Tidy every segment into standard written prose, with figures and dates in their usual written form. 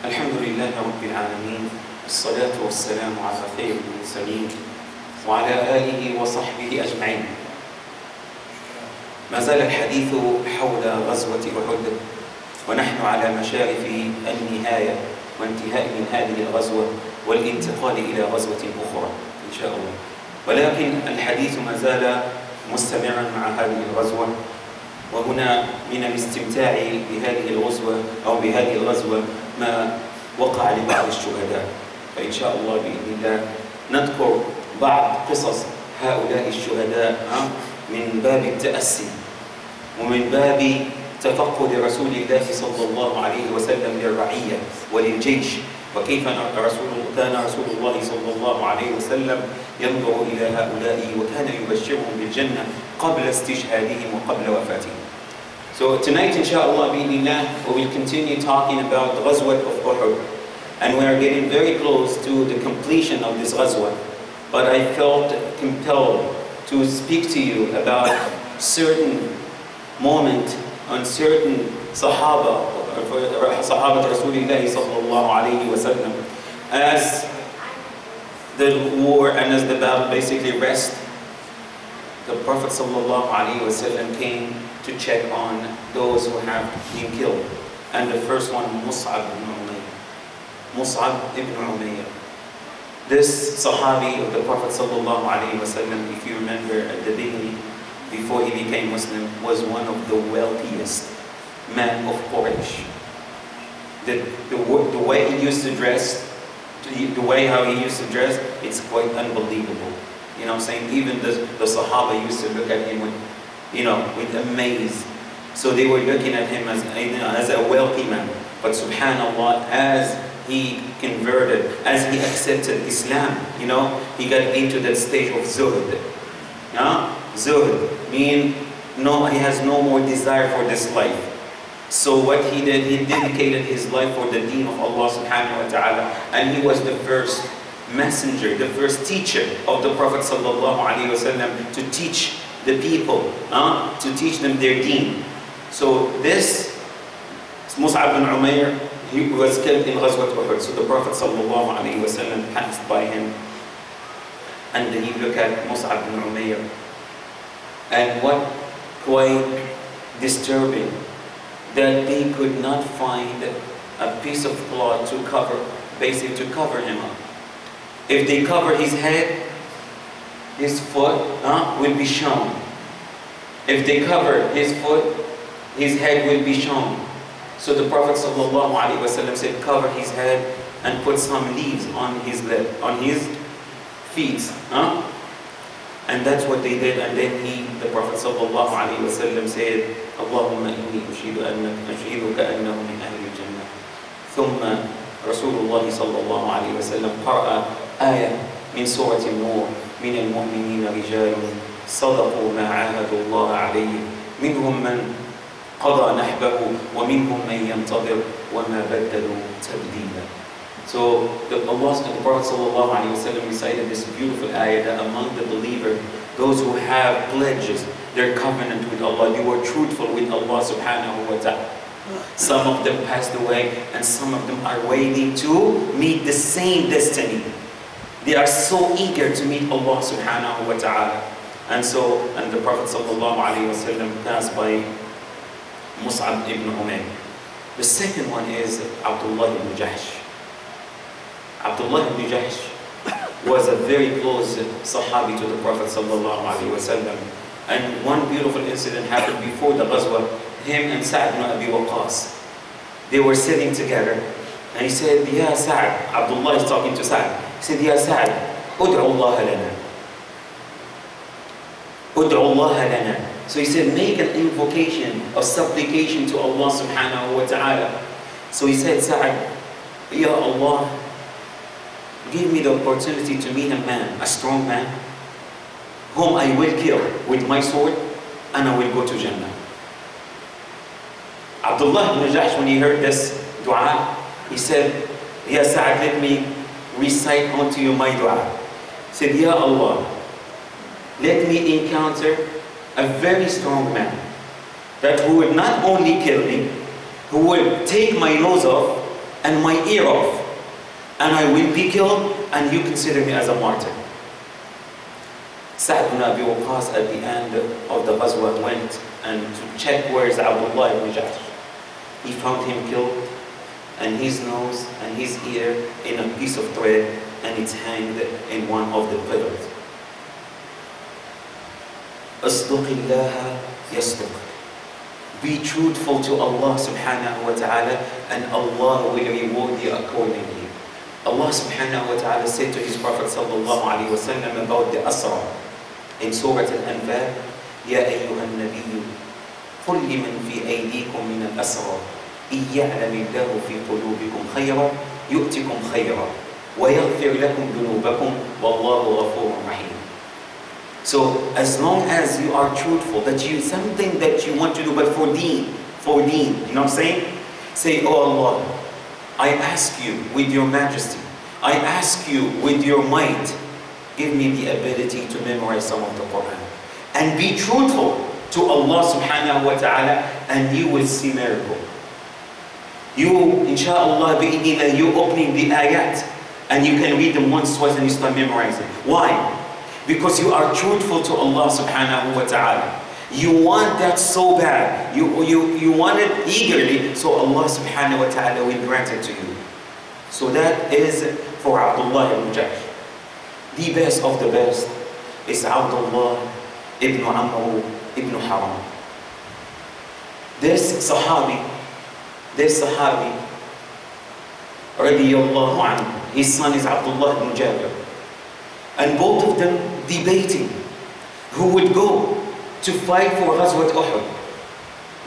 الحمد لله رب العالمين، الصلاة والسلام على خير المرسلين وعلى آله وصحبه أجمعين. ما زال الحديث حول غزوة أحد، ونحن على مشارف النهاية وانتهاء من هذه الغزوة والانتقال إلى غزوة أخرى إن شاء الله. ولكن الحديث ما زال مستمرا مع هذه الغزوة، وهنا من الاستمتاع بهذه الغزوة أو بهذه الغزوة ما وقع لبعض الشهداء. فإن شاء الله بإذن الله نذكر بعض قصص هؤلاء الشهداء من باب التأسي ومن باب تفقد رسول الله صلى الله عليه وسلم للرعية وللجيش، وكيف كان رسول الله صلى الله عليه وسلم ينظر إلى هؤلاء وكان يبشرهم بالجنة قبل استشهادهم وقبل وفاتهم. So tonight, inshallah, we will continue talking about the Ghazwat of Uhud, and we are getting very close to the completion of this Ghazwat. But I felt compelled to speak to you about certain moment on certain Sahaba Rasulullah sallallahu alayhi wa sallam, as the war and as the battle basically rest. The Prophet sallallahu alayhi wa sallam came to check on those who have been killed. And the first one, Mus'ab ibn Umayyah. This Sahabi of the Prophet sallallahu alayhi wa sallam, if you remember at the beginning, before he became Muslim, was one of the wealthiest men of Quraysh. The way he used to dress, the way how he used to dress, it's quite unbelievable. You know what I'm saying? Even the Sahaba used to look at him with amaze. So they were looking at him as a wealthy man. But subhanallah, as he converted, as he accepted Islam, he got into that stage of zuhd. Zuhd means he has no more desire for this life. So what he did, he dedicated his life for the deen of Allah subhanahu wa ta'ala, and he was the first messenger, the first teacher of the Prophet sallallahu alaihi wasallam to teach the people, to teach them their deen. So this Mus'ab bin Umayyah, he was killed in Ghazwat Uhud. So the Prophet sallallahu alaihi wasallam passed by him, and then he looked at Mus'ab bin Umayyah, and what quite disturbing, that they could not find a piece of cloth to cover him up. If they cover his head, his foot will be shown. If they cover his foot, his head will be shown. So the Prophet ﷺ said, cover his head and put some leaves on his feet. And that's what they did. And then the Prophet ﷺ said, Allahumma inni ushiduka annahu min ahli al-jannah. Thumma Rasulullah sallallahu alayhi wa sallam qara'a ayah min surah al-Nur, min al-mu'minina rijalun صدقوا ما عاهدوا الله عليه منهم من قضى نحبه ومنهم من ينتظر وما بدلوا تبديلا. So the Prophet ﷺ recited this beautiful ayah that among the believers, those who have pledges, their covenant with Allah, they were truthful with Allah subhanahu wa ta'ala. Some of them passed away, and some of them are waiting to meet the same destiny. They are so eager to meet Allah subhanahu wa ta'ala. And the Prophet ﷺ passed by Mus'ab ibn Umayyah. The second one is Abdullah ibn Jahsh. Abdullah ibn Jahsh was a very close Sahabi to the Prophet ﷺ. And one beautiful incident happened before the Ghazwa. Him and Sa'd ibn Abi Waqqas, they were sitting together, and he said, Ya Sa'd, Abdullah is talking to Sa'd, he said, Ya Sa'd, ud'u Allah lana. Ud'u Allah lana. So he said, make an invocation of supplication to Allah subhanahu wa ta'ala. So he said, Sa'd, Ya Allah, give me the opportunity to meet a man, a strong man, whom I will kill with my sword, and I will go to Jannah. Abdullah ibn Jahsh, when he heard this dua, he said, Ya Sa'd, let me recite unto you my dua. He said, Ya Allah, let me encounter a very strong man that who will not only kill me, who will take my nose off and my ear off, and I will be killed, and you consider me as a martyr. Sa'd ibn Abi Waqqas at the end of the Ghazwa went and to check where is Abdullah ibn Jahsh. He found him killed, and his nose and his ear in a piece of thread, and it's hanged in one of the pillars. Asduqillaha yasduq. Be truthful to Allah subhanahu wa ta'ala, and Allah will reward you accordingly. Allah subhanahu wa ta'ala said to his Prophet sallallahu alayhi wa sallam about the Asra in Surah Al-Anfal, Ya ayyuhan nabiyyu, قل لمن في أيديكم من الأسرى إن يعلم الله في قلوبكم خيرا يؤتكم خيرا ويغفر لكم ذنوبكم والله غفور رحيم. So as long as you are truthful, that you something that you want to do, but for deen, you know what I'm saying? Say, oh Allah, I ask you with your majesty, I ask you with your might, give me the ability to memorize some of the Quran. And be truthful to Allah subhanahu wa ta'ala, and you will see miracle. You, inshallah, bi'idhnillah, you opening the ayat, and you can read them once, twice, and you start memorizing. Why? Because you are truthful to Allah subhanahu wa ta'ala. You want that so bad. You want it eagerly, so Allah subhanahu wa ta'ala will grant it to you. So that is for Abdullah ibn Jahsh. The best of the best is Abdullah ibn Amr ibn Haram. This Sahabi, radiyallahu anhu, his son is Abdullah ibn Jabir. And both of them debating who would go to fight for Ghazwat Uhud.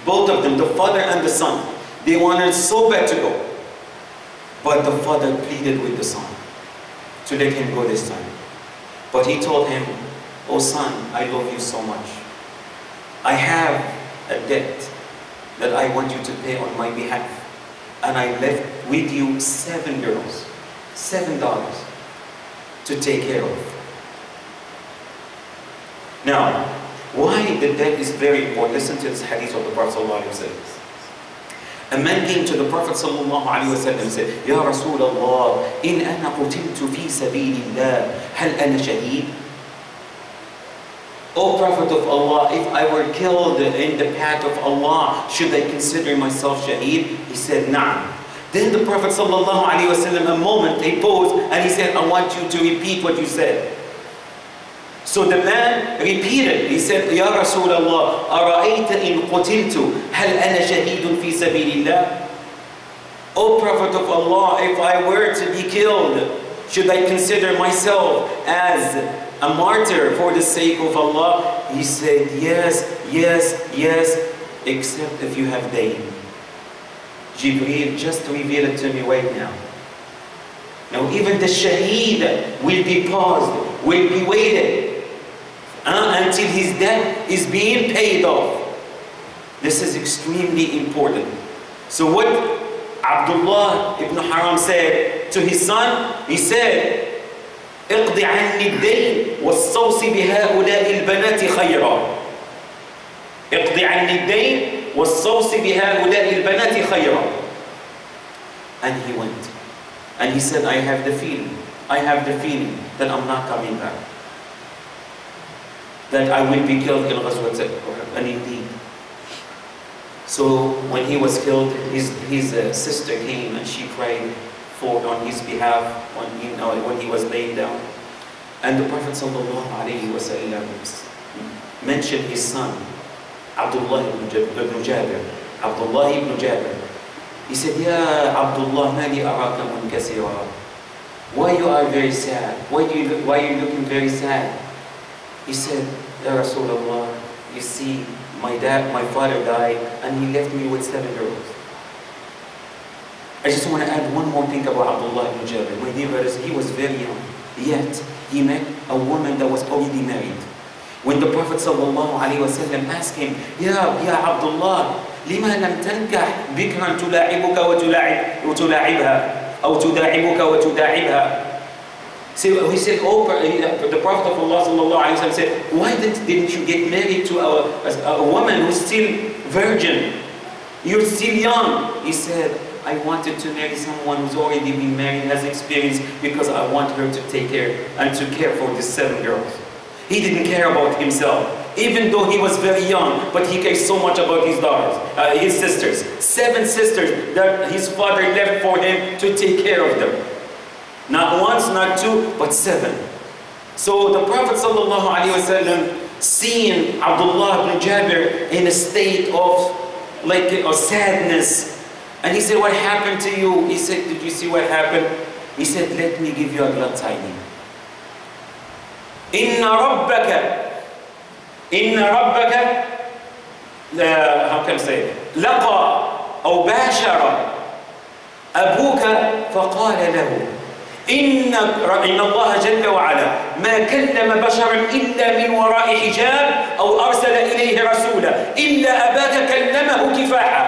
Both of them, the father and the son, they wanted so bad to go. But the father pleaded with the son to let him go this time. But he told him, oh son, I love you so much. I have a debt that I want you to pay on my behalf. And I left with you $7 to take care of. Now, why the debt is very important? Listen to this hadith of the Prophet ﷺ. A man came to the Prophet ﷺ and said, Ya Rasulullah, in ana qutiltu fi sabilillah, hal ana shaheed? O Prophet of Allah, if I were killed in the path of Allah, should I consider myself shaheed? He said, Na'am. Then the Prophet ﷺ, a moment, he paused, and he said, I want you to repeat what you said. So the man repeated, he said, Ya Rasulullah, أَرَأَيْتَ إِن قُتِلْتُ هَلْ أَنَا شَهِيدٌ فِي سَبِيلِ اللَّهِ? O Prophet of Allah, if I were to be killed, should I consider myself as a martyr for the sake of Allah? He said, yes, except if you have dayn. Jibreel just revealed it to me right now. Now even the shaheed will be paused, will be waited until his debt is being paid off. This is extremely important. So what Abdullah ibn Haram said to his son, he said, اقضي عني الدين واستوصي بهؤلاء البنات خيرا. اقضي عني الدين واستوصي بهؤلاء البنات خيرا. And he went. And he said, I have the feeling that I'm not coming back. That I will be killed in Ghazwat Uhud. And indeed. So when he was killed, his sister came and she cried on his behalf when he was laying down. And the Prophet ﷺ mentioned his son, Abdullah ibn Jabir. Abdullah ibn Jabir. He said, Ya Abdullah, mali araka munkasira. Why you are very sad? Why are you looking very sad? He said, Ya Rasulullah, you see, my father died, and he left me with 7 girls. I just want to add one more thing about Abdullah ibn Jabir. My dear brothers, he was very young, yet he met a woman that was already married. When the Prophet ﷺ asked him, Ya Abdullah, لما لم تنكح بكرا تلاعبك وتلاعبها أو تداعبك وتداعبها. So he said, the Prophet of Allah ﷺ said, why didn't you get married to a woman who's still virgin? You're still young. He said, I wanted to marry someone who's already been married, has experience, because I want her to take care and to care for these 7 girls. He didn't care about himself, even though he was very young, but he cared so much about his daughters, his sisters. 7 sisters that his father left for him to take care of them. Not once, not 2, but 7. So the Prophet ﷺ, seeing Abdullah ibn Jabir in a state of sadness, and he said, what happened to you? He said, did you see what happened? He said, let me give you a glad tidings. Inna rabbaka, how can I say it? Laqa aw bashara abuka faqala lahu inna Allah jalla wa ala ma kallama basharan illa min wara'i hijab aw arsala ilayhi rasula illa abaka kallamahu kifaha.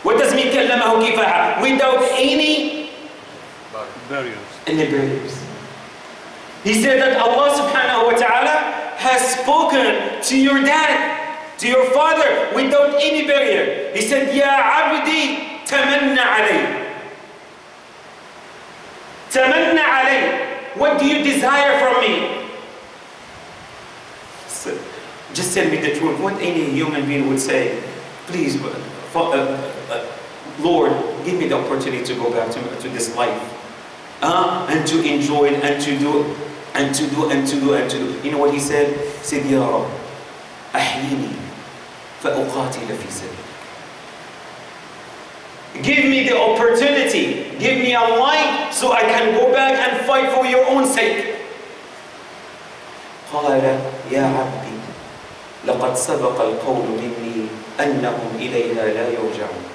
What does mean kallamahu kifaha? Without any barriers. He said that Allah subhanahu wa ta'ala has spoken to your dad, to your father, without any barrier. He said, Ya abdi, tamanna alay. Tamanna alay. What do you desire from me? So, just tell me the truth. What any human being would say, please, Lord, give me the opportunity to go back to this life. And to enjoy it, and to do. You know what he said? He said, Ya Rab, ahyini fa'uqatila fi sabilik. Give me the opportunity, give me a life so I can go back and fight for your own sake. قال يا عبدي لقد سبق القول مني أنهم إليها لا يرجعون.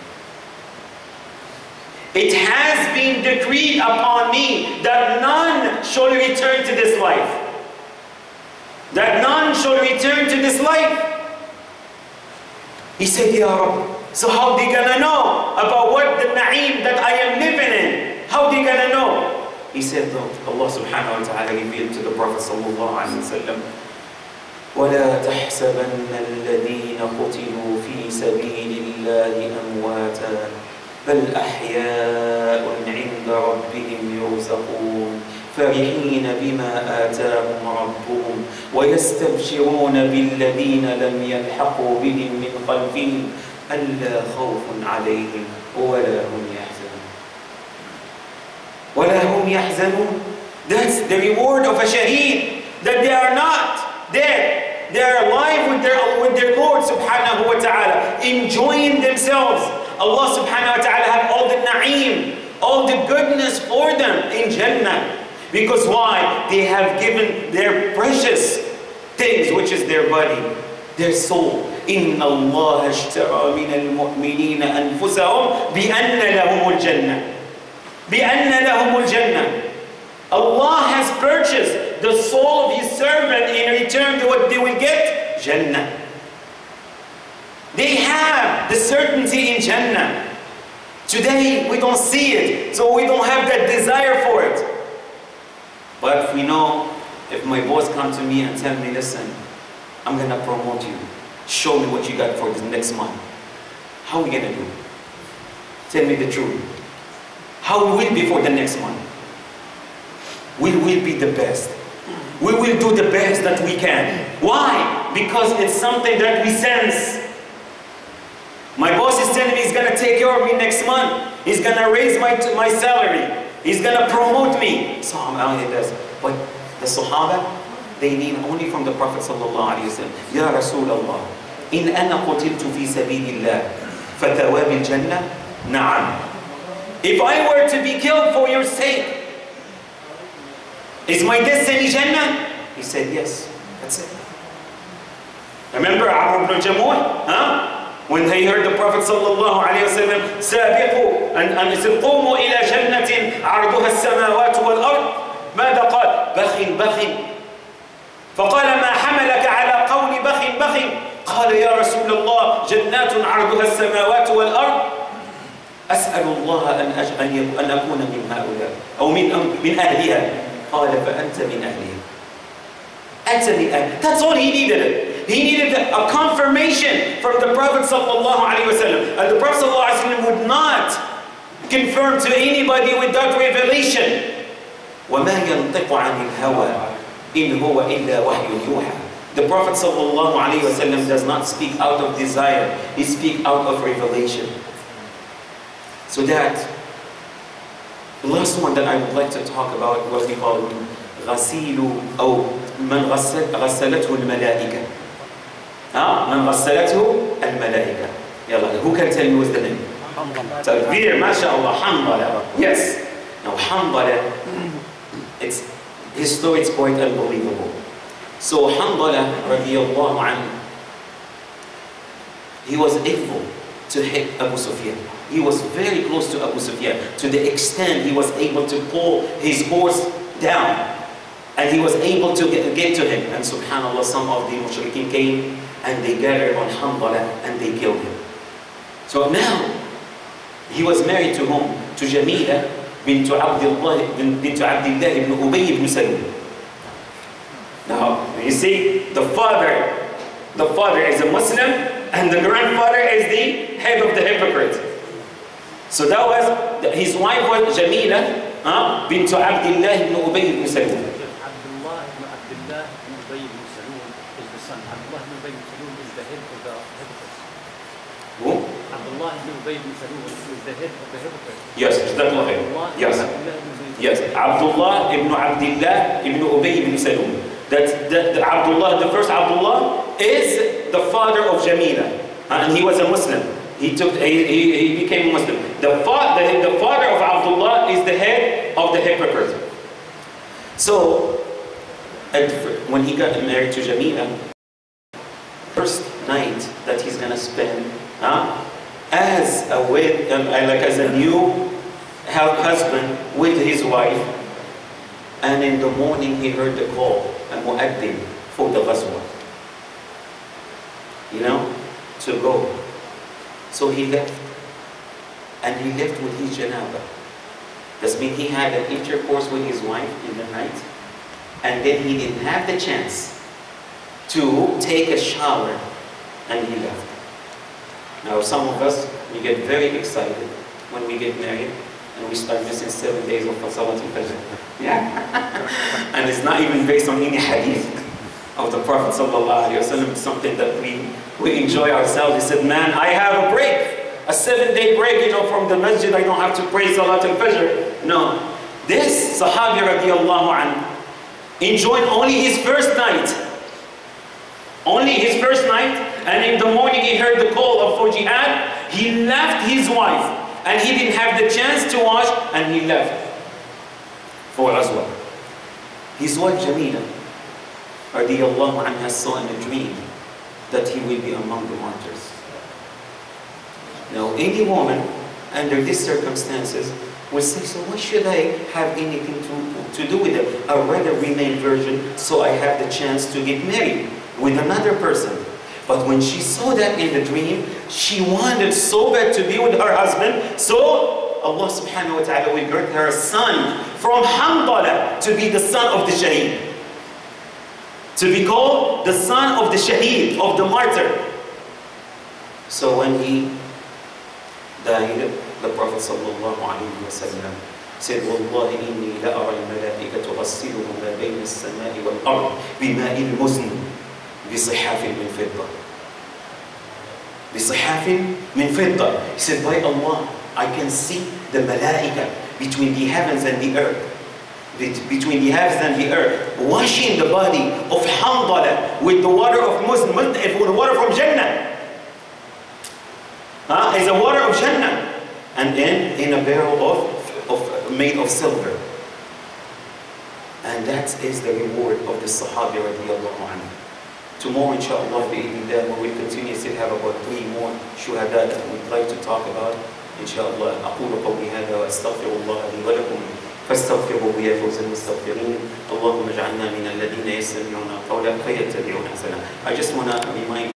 It has been decreed upon me that none shall return to this life. That none shall return to this life. He said, Ya Rabbi, so how they gonna know about what the na'im that I am living in? How they gonna know? He said, Allah subhanahu wa ta'ala revealed to the Prophet sallallahu alayhi wa sallam, وَلَا تَحْسَبَنَّ الَّذِينَ قُتِلُوا فِي سَبِيلِ اللَّهِ أَمْوَاتًا بل أحياء عند ربهم يرزقون فرحين بما آتاهم ربهم ويستبشرون بالذين لم يلحقوا بهم من خلفهم ألا خوف عليهم ولا هم يحزنون. That's the reward of a shaheed, that they are not dead. They are alive with their Lord subhanahu wa ta'ala, enjoying themselves. Allah subhanahu wa ta'ala have all the na'im, all the goodness for them in Jannah. Because why? They have given their precious things, which is their body, their soul. إِنَّ اللَّهَ اشْتَرَى مِنَ الْمُؤْمِنِينَ أَنفُسَهُمْ بِأَنَّ لَهُمُ الْجَنَّةِ بِأَنَّ لَهُمُ الْجَنَّةِ. Allah has purchased the soul of His servant in return to what they will get? Jannah. They have the certainty in Jannah. Today we don't see it, so we don't have that desire for it. But if we know, if my boss comes to me and tell me, listen, I'm going to promote you, show me what you got for this next month. How are we going to do? Tell me the truth. How will we be for the next month? We will be the best. We will do the best that we can. Why? Because it's something that we sense. My boss is telling me he's going to take care of me next month. He's going to raise my salary. He's going to promote me. So I'm this. But the Sahaba, they need only from the Prophet sallallahu alaihi wasallam. Ya Rasulullah, in ana qutiltu fi sabilillah, fathawab al-jannah, na'am. If I were to be killed for your sake, is my destiny Jannah? He said yes. That's it. Remember Amr ibn Jamuh? Huh? When they heard the Prophet sallallahu alayhi wa sallam, سابقوا أن قوموا إلى جنة عرضها السماوات والأرض. ماذا قال؟ بخ فقال ما حملك على قول بخ قال يا رسول الله جنات عرضها السماوات والأرض أسأل الله أن أكون من هؤلاء أو من أهلها. قال فأنت من أهلها. أنت من أهلها. That's all he needed. He needed a confirmation from the Prophet sallallahu alaihi wasallam. And the Prophet sallallahu alaihi wasallam would not confirm to anybody without revelation. وَمَا يَنْطِقُ عَنِ الْهَوَىٰ إِنْ هُوَ إِلَّا وَحْيٌ يُوحَىٰ. The Prophet sallallahu alaihi wasallam does not speak out of desire. He speaks out of revelation. So that, the last one that I would like to talk about, what we call غسيل أو من غسلته الملائكة. من غسلته الملائكة. يلا, who can tell me what's the name? Takbir, mashallah, Hanbala. Yes. Now Hanbala, his story is quite unbelievable. So Hanbala radiyallahu anhu, he was able to hit Abu Sufyan. He was very close to Abu Sufyan, to the extent he was able to pull his horse down. And he was able to get to him. And subhanAllah, some of the mushrikeen came and they gathered on Hanbala and they killed him. So now, he was married to whom? To Jamila bint Abdullah ibn Ubay ibn Salul. Now, you see, the father is a Muslim and the grandfather is the head of the hypocrite. So that was, his wife was Jamila bint Abdullah ibn Ubay ibn Salul. Who? Abdullah ibn Ubay ibn Salul is the head of the hypocrite. Yes, yes. Yes, Abdullah ibn Ubay ibn Salul. That Abdullah, the first Abdullah, is the father of Jamila, and he was a Muslim. He became a Muslim. The father of Abdullah is the head of the hypocrite. So, when he got married to Jamila, first night that he's gonna spend as a new husband with his wife, and in the morning he heard the call, a mu'addin for the ghazwa, to go. So he left, and he left with his janaba. That means he had an intercourse with his wife in the night, and then he didn't have the chance to take a shower, and he left. Now some of us, we get very excited when we get married and we start missing 7 days of Salat al-Fajr. Yeah. And it's not even based on any hadith of the Prophet sallallahu alaihi wasallam. It's something that we enjoy ourselves. He said, man, I have a break, a 7-day break, from the masjid. I don't have to pray Salat al-Fajr. No. This Sahabi radiallahu anhu enjoyed only his first night. Only his first night. And in the morning he heard the call for jihad. He left his wife. And he didn't have the chance to wash. And he left for Ghazwa. His wife Jamila radiyallahu anha saw in a dream that he will be among the martyrs. Now any woman under these circumstances will say, so why should I have anything to do with it? I'd rather remain virgin so I have the chance to get married with another person. But when she saw that in the dream, she wanted so bad to be with her husband, so Allah subhanahu wa ta'ala will grant her a son from Hanbala to be the son of the shaheed. To be called the son of the shaheed, of the martyr. So when he died, the Prophet sallallahu alayhi wa sallam said, وَاللَّهِ إِنِّي لَأَرَى الْمَلَائِكَةُ تُغَسِّلُ مَا بَيْنَ السَّمَاءِ وَالْأَرْضِ بِمَاءِ الْمُزْنِ بِصِحَافٍ مِنْ فِضَّةٍ. بِصِحَافٍ مِنْ فِضَّةٍ. He said, by Allah, I can see the malaika between the heavens and the earth. Between the heavens and the earth, washing the body of Hanbala with the water of Muslim, with the water from Jannah. It's a water of Jannah. And in a barrel made of silver. And that is the reward of the Sahabi radiallahu anhu. Tomorrow, inshallah, we will continue to have about 3 more shuhada that we'd like to talk about. Inshallah, أقول قولي هذا وأستغفر الله لي ولكم فاستغفروه يا فوز المستغفرين. اللهم اجعلنا من الذين يستمعون قولا فيتبعون أحسنه. I just want to remind